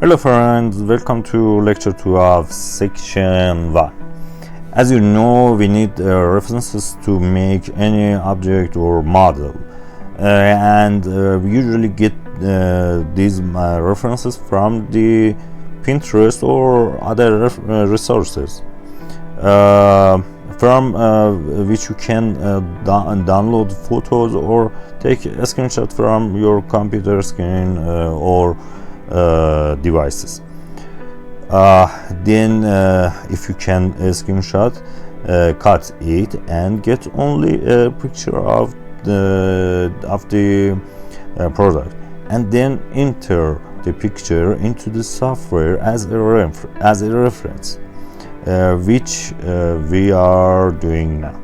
Hello friends, welcome to lecture 2 of section 1. As you know, we need references to make any object or model, and we usually get these references from the Pinterest or other resources from which you can download photos or take a screenshot from your computer screen or devices. Then if you can screenshot, cut it and get only a picture of the product, and then enter the picture into the software as a reference, which we are doing now.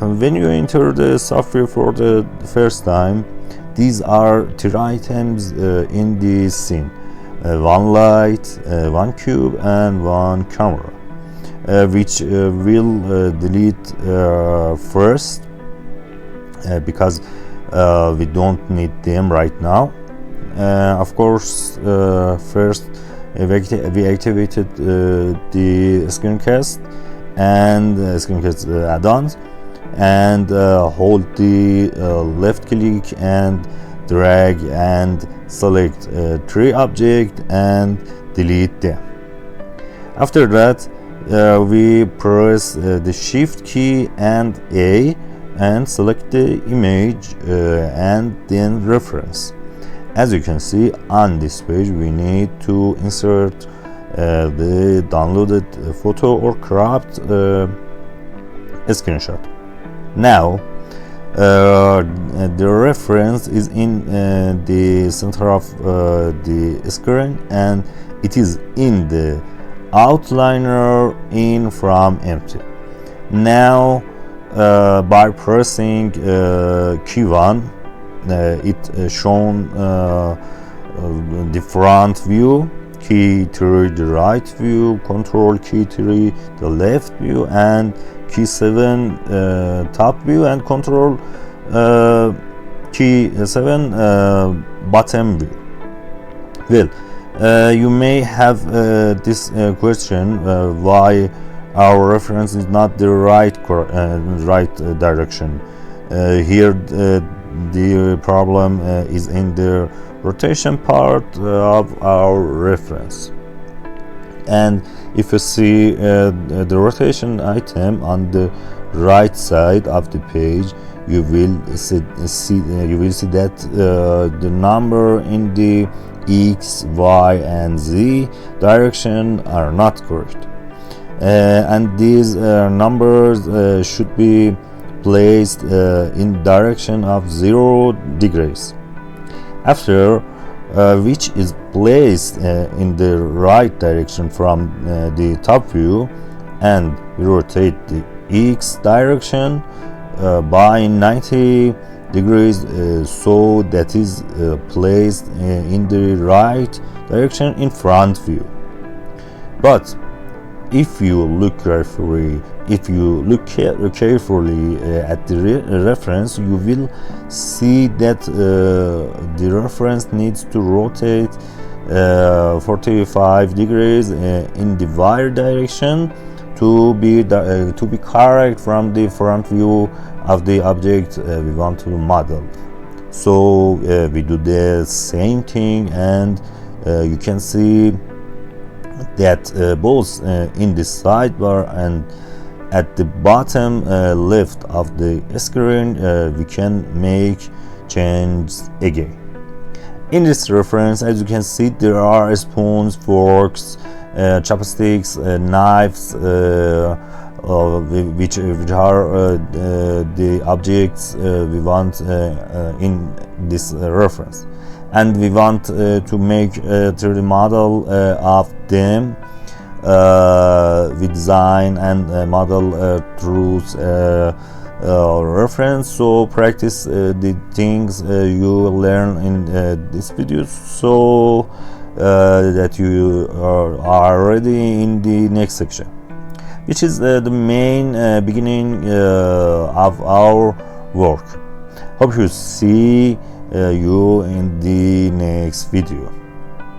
When you enter the software for the first time, these are 3 items in the scene: one light, one cube, and one camera, which we'll delete first because we don't need them right now. Of course, first we activated the screencast and screencast add-ons, and hold the left click and drag and select 3 objects and delete them. After that, we press the shift key and A and select the image and then reference. As you can see on this page, we need to insert the downloaded photo or cropped screenshot. Now the reference is in the center of the screen, and it is in the outliner in from empty. Now by pressing key 1, it shown the front view, key 3 the right view, control key 3 the left view, and key 7 top view, and control key 7 bottom view. Well, you may have this question, why our reference is not the right direction. Here the problem is in the rotation part of our reference. And if you see the rotation item on the right side of the page, you will see that the number in the X, Y, and Z direction are not correct, and these numbers should be placed in direction of 0 degrees. After which is placed in the right direction from the top view, and rotate the X direction by 90 degrees, so that is placed in the right direction in front view. But if you look carefully, at the reference, you will see that the reference needs to rotate 45 degrees in the Y direction to be correct from the front view of the object we want to model. So we do the same thing, and you can see that both in the sidebar and at the bottom left of the screen we can make changes again. In this reference, as you can see, there are spoons, forks, chopsticks, knives, which are the objects we want in this reference, and we want to make a 3D model of them. We design and model through reference, so practice the things you learn in this video, so that you are ready in the next section, which is the main beginning of our work. Hope you see you in the next video.